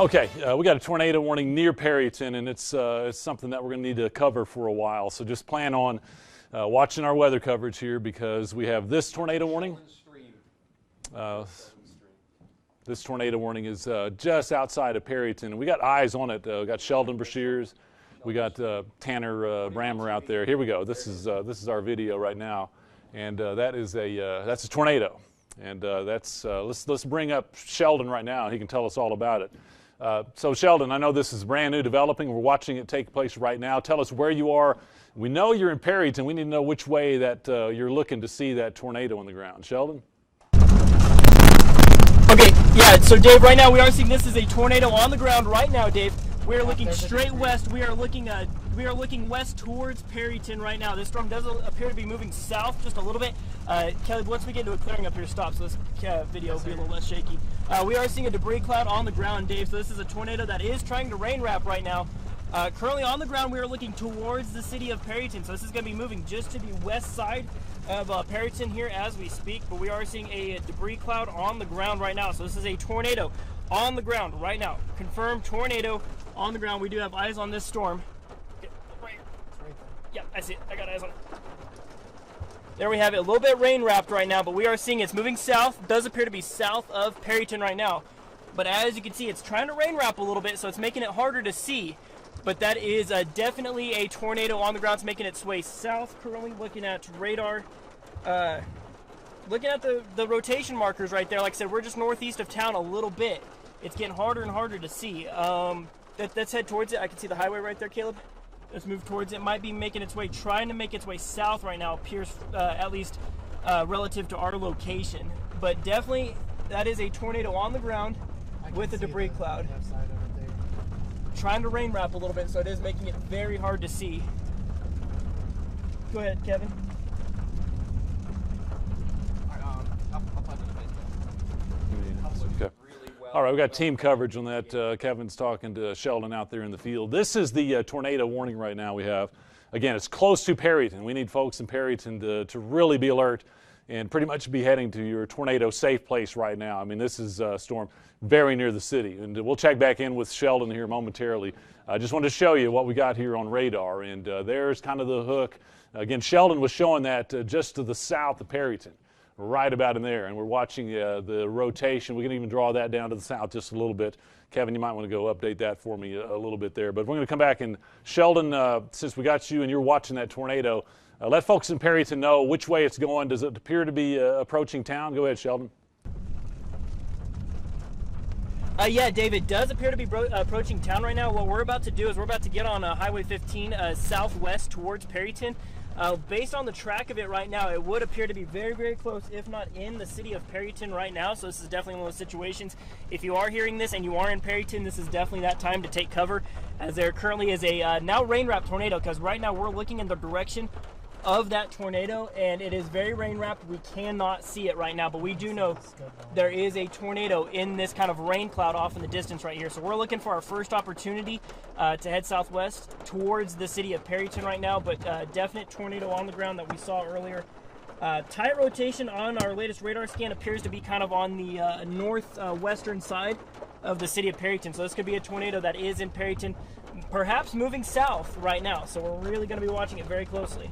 Okay, we got a tornado warning near Perryton, and it's something that we're going to need to cover for a while. So just plan on watching our weather coverage here, because we have this tornado warning. This tornado warning is just outside of Perryton. We got eyes on it. We got Sheldon Brashears. We got Tanner Brammer out there. Here we go. This is our video right now, and that's a tornado. And let's bring up Sheldon right now, and he can tell us all about it. So Sheldon, I know this is brand new developing. We're watching it take place right now. Tell us where you are. We know you're in Perryton. We need to know which way that you're looking to see that tornado on the ground. Sheldon? Okay, yeah, so Dave, right now we are seeing this is a tornado on the ground right now, Dave. We are looking straight west. We are looking west towards Perryton right now. This storm does appear to be moving south just a little bit. Kelly, once we get into a clearing up here, stop, so this video will be a little less shaky. We are seeing a debris cloud on the ground, Dave, so this is a tornado that is trying to rain wrap right now. Currently on the ground, we are looking towards the city of Perryton, so this is going to be moving just to the west side of Perryton here as we speak, but we are seeing a debris cloud on the ground right now, so this is a tornado on the ground right now. Confirmed tornado on the ground. We do have eyes on this storm. Right here. Yeah, I see it. I got eyes on it. There we have it. A little bit rain wrapped right now, but we are seeing it's moving south. It does appear to be south of Perryton right now. But as you can see, it's trying to rain wrap a little bit, so it's making it harder to see. But that is definitely a tornado on the ground. It's making its way south. Currently looking at radar. Looking at the rotation markers right there. Like I said, we're just northeast of town a little bit. It's getting harder and harder to see. Let's head towards it. I can see the highway right there, Caleb. Let's move towards it. Might be making its way, trying to make its way south right now, appears at least relative to our location. But definitely, that is a tornado on the ground with a debris cloud. Trying to rain wrap a little bit, so it is making it very hard to see. Go ahead, Kevin. Okay. All right, we got team coverage on that. Kevin's talking to Sheldon out there in the field. This is the tornado warning right now we have. Again, it's close to Perryton. We need folks in Perryton to really be alert and pretty much be heading to your tornado safe place right now. I mean, this is a storm very near the city. And we'll check back in with Sheldon here momentarily. I just wanted to show you what we got here on radar. And there's kind of the hook. Again, Sheldon was showing that just to the south of Perryton, right about in there. And we're watching the rotation. We can even draw that down to the south just a little bit. Kevin, you might want to go update that for me a little bit there. But we're going to come back, and Sheldon, since we got you and you're watching that tornado, let folks in Perryton know which way it's going. Does it appear to be approaching town? Go ahead, Sheldon. Yeah, Dave, it does appear to be approaching town right now. What we're about to do is we're about to get on Highway 15 southwest towards Perryton. Based on the track of it right now, it would appear to be very, very close, if not in the city of Perryton right now. So this is definitely one of those situations. If you are hearing this and you are in Perryton, this is definitely that time to take cover, as there currently is a now rain-wrapped tornado, because right now we're looking in the direction of that tornado, and it is very rain wrapped. We cannot see it right now, but we do know there is a tornado in this kind of rain cloud off in the distance right here. So we're looking for our first opportunity to head southwest towards the city of Perryton right now, but definite tornado on the ground that we saw earlier. Tight rotation on our latest radar scan appears to be kind of on the northwestern side of the city of Perryton. So this could be a tornado that is in Perryton, perhaps moving south right now. So we're really going to be watching it very closely.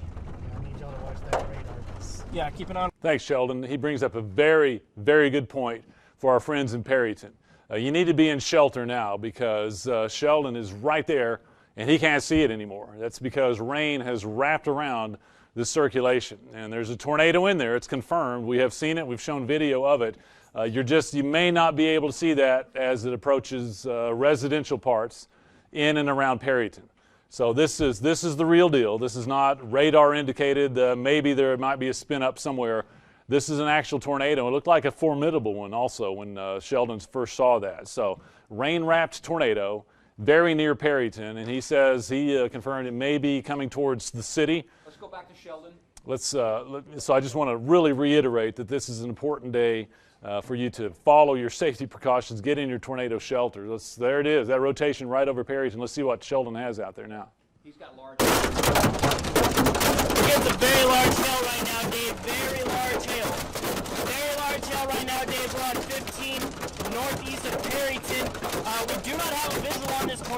Yeah, keep it on. Thanks, Sheldon. He brings up a very, very good point for our friends in Perryton. You need to be in shelter now, because Sheldon is right there and he can't see it anymore. That's because rain has wrapped around the circulation, and there's a tornado in there. It's confirmed. We have seen it. We've shown video of it. You may not be able to see that as it approaches residential parts in and around Perryton. So this is the real deal. This is not radar indicated. Maybe there might be a spin up somewhere. This is an actual tornado. It looked like a formidable one also when Sheldon first saw that. So rain-wrapped tornado, very near Perryton, and he says he confirmed it may be coming towards the city. Let's go back to Sheldon. So I just want to really reiterate that this is an important day for you to follow your safety precautions, get in your tornado shelter. There it is, that rotation right over Perryton. Let's see what Sheldon has out there now. He's got large. It's a very large hail right now, Dave. Very large hail. Very large hail right now, Dave. We're on 15 northeast of Perryton. We do not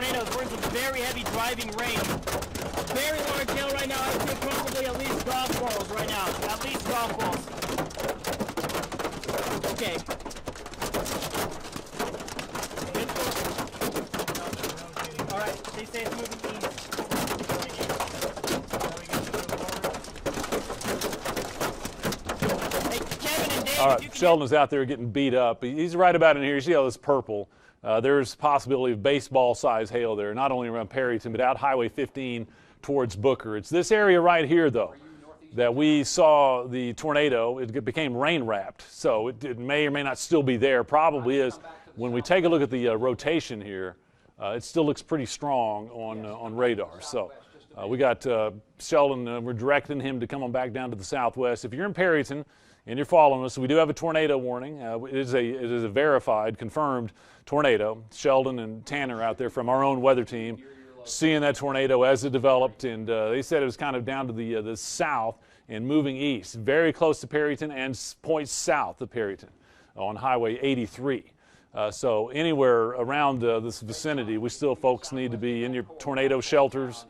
tornadoes. We're in some very heavy driving rain. Very large hail right now. I would say probably at least golf balls right now. At least golf balls. Okay. All right. They say it's moving east. Hey, Kevin and Dave. All right, Sheldon is out there getting beat up. He's right about in here. You see all this purple. There's possibility of baseball-size hail there, not only around Perryton, but out Highway 15 towards Booker. It's this area right here, though, that we saw the tornado. It became rain-wrapped, so it may or may not still be there. Probably is. When we take a look at the rotation here, it still looks pretty strong on radar. So we got Sheldon. We're directing him to come on back down to the southwest. If you're in Perryton and you're following us, we do have a tornado warning. It is a verified, confirmed tornado. Sheldon and Tanner out there from our own weather team seeing that tornado as it developed, and they said it was kind of down to the south and moving east, very close to Perryton and points south of Perryton on Highway 83. So anywhere around this vicinity, we still, folks, need to be in your tornado shelters.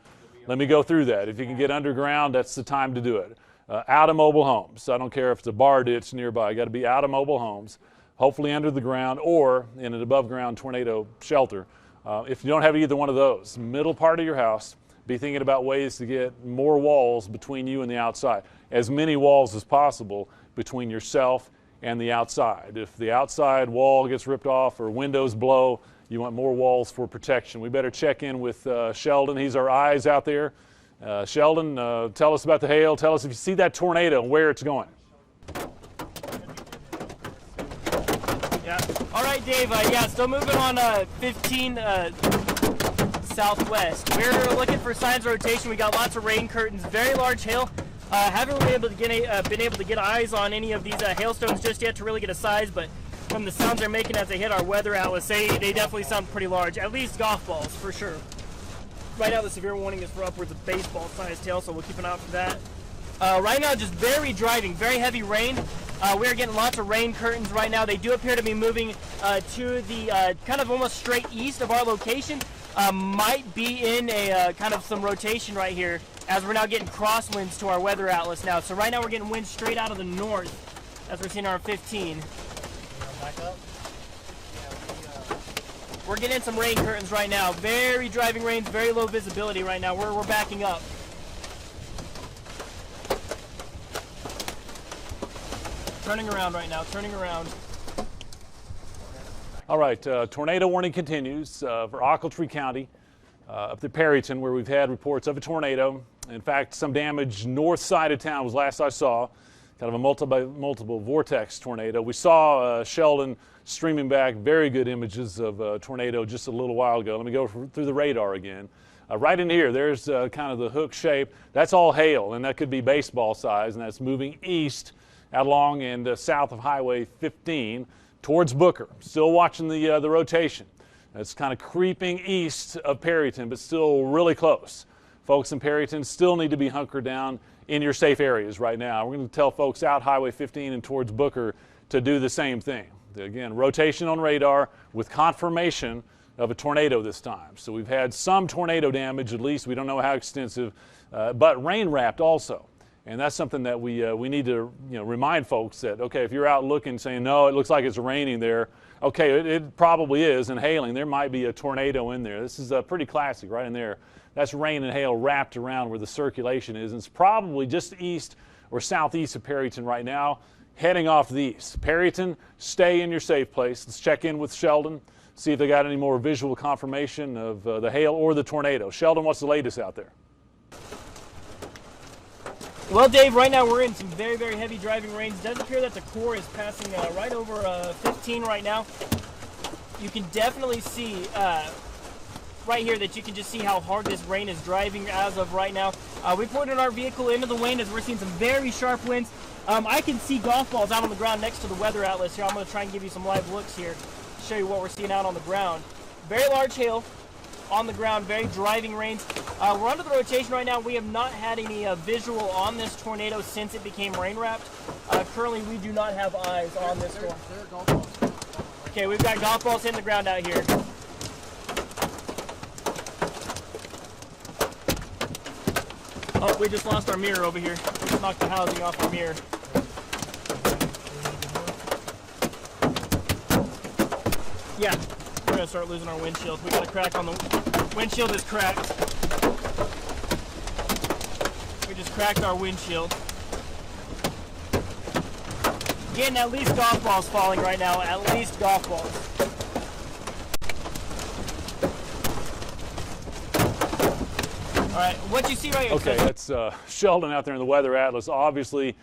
Let me go through that. If you can get underground, that's the time to do it. Out of mobile homes. I don't care if it's a bar ditch nearby. You got to be out of mobile homes, hopefully under the ground or in an above-ground tornado shelter. If you don't have either one of those, middle part of your house, be thinking about ways to get more walls between you and the outside. As many walls as possible between yourself and the outside. If the outside wall gets ripped off or windows blow, you want more walls for protection. We better check in with Sheldon. He's our eyes out there. Sheldon, tell us about the hail. Tell us if you see that tornado and where it's going. Yeah. All right, Dave. Yeah, still moving on 15 southwest. We're looking for signs of rotation. We got lots of rain curtains, very large hail. Haven't really been able to get eyes on any of these hailstones just yet to really get a size, but from the sounds they're making as they hit our weather atlas, they definitely sound pretty large. At least golf balls, for sure. Right now, the severe warning is for upwards of baseball-sized hail, so we'll keep an eye out for that. Right now, just very driving, very heavy rain. We're getting lots of rain curtains right now. They do appear to be moving to the kind of almost straight east of our location. Might be in a kind of some rotation right here, as we're now getting crosswinds to our weather atlas now. So right now we're getting winds straight out of the north, as we're seeing our 15. Back up. We're getting some rain curtains right now. Very driving rains, very low visibility right now. We're backing up. Turning around right now, turning around. All right, tornado warning continues for Ochiltree County, up to Perryton, where we've had reports of a tornado. In fact, some damage north side of town was last I saw, kind of a multiple vortex tornado. We saw Sheldon streaming back very good images of a tornado just a little while ago. Let me go through the radar again. Right in here, there's kind of the hook shape. That's all hail, and that could be baseball size, and that's moving east out along and south of Highway 15 towards Booker. Still watching the rotation. It's kind of creeping east of Perryton, but still really close. Folks in Perryton still need to be hunkered down in your safe areas right now. We're going to tell folks out Highway 15 and towards Booker to do the same thing. Again, rotation on radar with confirmation of a tornado this time. So we've had some tornado damage, at least. We don't know how extensive, but rain wrapped also. And that's something that we need to remind folks that, okay, if you're out looking saying, no, it looks like it's raining there, okay, it probably is, and hailing. There might be a tornado in there. This is pretty classic right in there. That's rain and hail wrapped around where the circulation is. And it's probably just east or southeast of Perryton right now, heading off the east. Perryton, stay in your safe place. Let's check in with Sheldon, see if they got any more visual confirmation of the hail or the tornado. Sheldon, what's the latest out there? Well, Dave, right now we're in some very, very heavy driving rains. It does appear that the core is passing right over 15 right now. You can definitely see right here that you can just see how hard this rain is driving as of right now. We pointed our vehicle into the wind as we're seeing some very sharp winds. I can see golf balls out on the ground next to the weather atlas here. I'm going to try and give you some live looks here, show you what we're seeing out on the ground. Very large hail on the ground, very driving rains. We're under the rotation right now. We have not had any visual on this tornado since it became rain wrapped. Currently, we do not have eyes on this storm. Okay, we've got golf balls hitting the ground out here. Oh, we just lost our mirror over here. We just knocked the housing off our mirror. Yeah, we're gonna start losing our windshield. We got a crack on the windshield is cracked. We just cracked our windshield. Getting at least golf balls falling right now. At least golf balls. All right, what you see right here. Okay, that's Sheldon out there in the Weather Atlas, obviously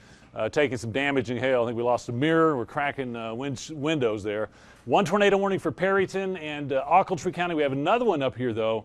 taking some damaging hail. I think we lost a mirror. We're cracking windows there. One tornado warning for Perryton and Ochiltree County. We have another one up here, though,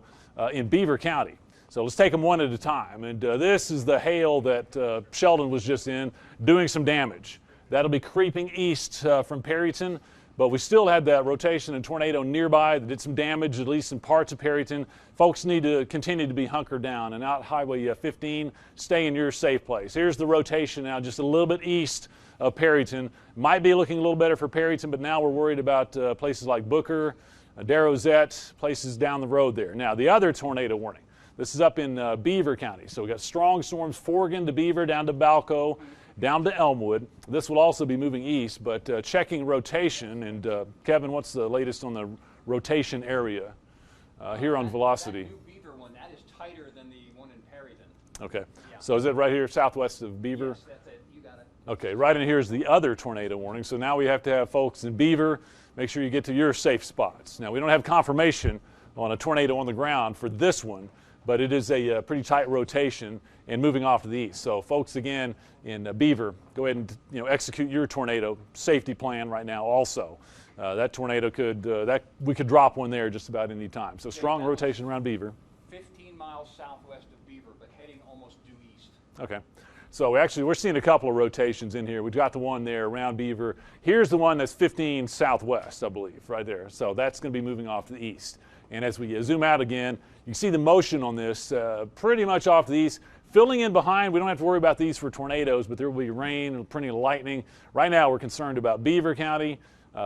in Beaver County. So let's take them one at a time. And this is the hail that Sheldon was just in, doing some damage. That'll be creeping east from Perryton, but we still had that rotation and tornado nearby that did some damage, at least in parts of Perryton. Folks need to continue to be hunkered down and out Highway 15, stay in your safe place. Here's the rotation now, just a little bit east of Perryton. Might be looking a little better for Perryton, but now we're worried about places like Booker, Darrozette, places down the road there. Now, the other tornado warning. This is up in Beaver County. So we got strong storms, Forgan to Beaver, down to Balco, down to Elmwood. This will also be moving east, but checking rotation. And Kevin, what's the latest on the rotation area here on velocity? That new Beaver one, that is tighter than the one in Perryton. Okay. Yeah. So is it right here southwest of Beaver? Yes, that's it. You got it. Okay, right in here is the other tornado warning. So now we have to have folks in Beaver, make sure you get to your safe spots. Now, we don't have confirmation on a tornado on the ground for this one, but it is a pretty tight rotation and moving off to the east. So folks, again, in Beaver, go ahead and execute your tornado safety plan right now also. That tornado we could drop one there just about any time. So strong rotation around Beaver. 15 miles southwest of Beaver, but heading almost due east. Okay. So we're seeing a couple of rotations in here. We've got the one there around Beaver. Here's the one that's 15 southwest, I believe, right there. So that's going to be moving off to the east. And as we zoom out again, you can see the motion on this pretty much off to the east. Filling in behind, we don't have to worry about these for tornadoes, but there will be rain and plenty of lightning. Right now, we're concerned about Beaver County,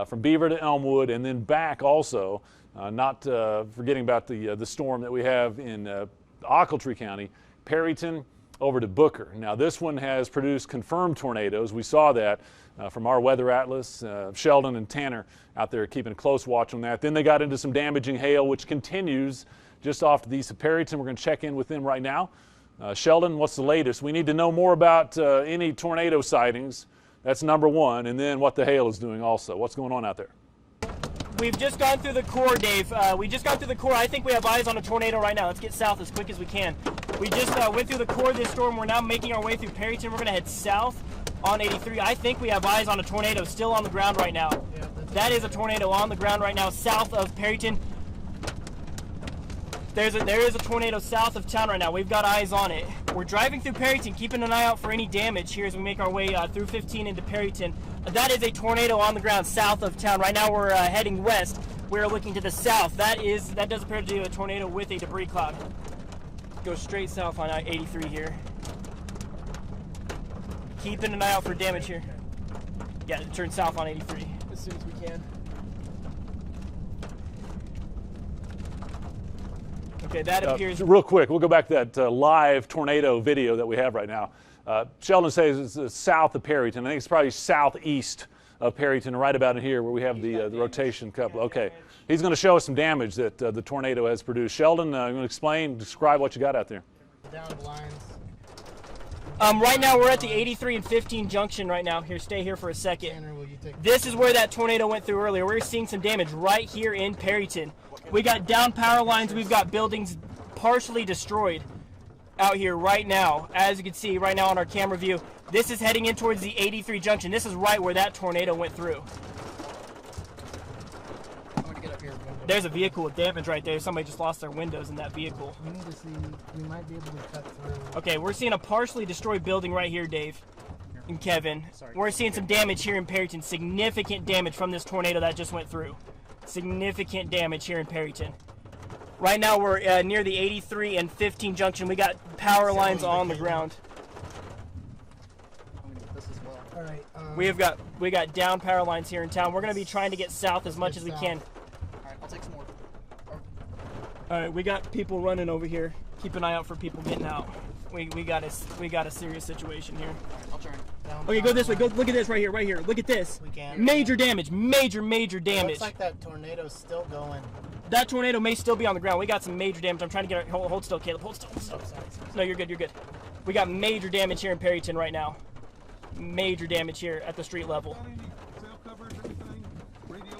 from Beaver to Elmwood, and then back also, not forgetting about the storm that we have in Ochiltree County, Perryton, over to Booker. Now, this one has produced confirmed tornadoes. We saw that from our weather atlas. Sheldon and Tanner out there keeping a close watch on that. Then they got into some damaging hail, which continues just off to the east of Perryton. We're going to check in with them right now. Sheldon, what's the latest? We need to know more about any tornado sightings. That's number one. And then what the hail is doing also. What's going on out there? We've just gone through the core, Dave. We just got through the core. I think we have eyes on a tornado right now. Let's get south as quick as we can. We just went through the core of this storm. We're now making our way through Perryton. We're going to head south on 83. I think we have eyes on a tornado still on the ground right now. Yeah, that is a tornado on the ground right now south of Perryton. There is a tornado south of town right now. We've got eyes on it. We're driving through Perryton, keeping an eye out for any damage here as we make our way through 15 into Perryton. That is a tornado on the ground south of town. Right now we're heading west. We're looking to the south. That does appear to be a tornado with a debris cloud. Go straight south on 83 here. Keeping an eye out for damage here. Yeah, turn south on 83 as soon as we can. Okay, that appears... Real quick, we'll go back to that live tornado video that we have right now. Sheldon says it's south of Perryton. I think it's probably southeast of Perryton, right about in here where we have the rotation couple. Okay, he's going to show us some damage that the tornado has produced. Sheldon, you want to describe what you got out there? Down lines. Right now we're at the 83 and 15 junction right now. Here, stay here for a second. This is where that tornado went through earlier. We're seeing some damage right here in Perryton. We got down power lines. We've got buildings partially destroyed out here right now. As you can see right now on our camera view, this is heading in towards the 83 junction. This is right where that tornado went through. I'm gonna get up here. There's a vehicle with damage right there. Somebody just lost their windows in that vehicle. We need to see, we might be able to cut through. Okay, we're seeing a partially destroyed building right here, Dave and Kevin. We're seeing some damage here in Perryton. Significant damage from this tornado that just went through. Significant damage here in Perryton. Right now we're near the 83 and 15 junction. We got power lines on the ground. I'm gonna get this as well. All right. We got down power lines here in town. We're going to be trying to get south as much as we can. All right, I'll take some more. All right, we got people running over here. Keep an eye out for people getting out. We got a serious situation here. I'll turn. Down, Okay, go this way. Go look at this right here. Look at this. We can. Major damage. Major damage. Looks like that tornado's still going. That tornado may still be on the ground. We got some major damage. I'm trying to get our hold still, Caleb. Hold still. Sorry. No, you're good. We got major damage here in Perryton right now. Major damage here at the street level. Cell coverage, anything? Radio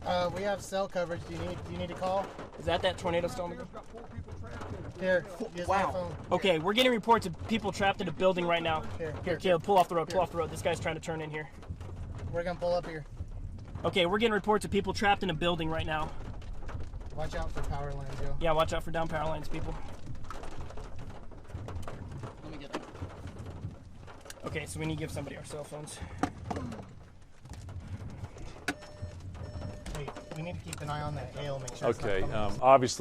coverage? We have cell coverage. Do you need to call? Is that tornado still on the ground? Got 4 people trapped in it. Here. Use my phone. Okay, we're getting reports of people trapped in a building right now. Here. Caleb, pull off the road. Pull off the road. This guy's trying to turn in here. We're gonna pull up here. Okay, we're getting reports of people trapped in a building right now. Watch out for power lines, yo. Yeah, watch out for down power lines, people. Let me get them. Okay, so we need to give somebody our cell phones. Hey, we need to keep an eye on that hail. Make sure it's not Okay, coming. obviously.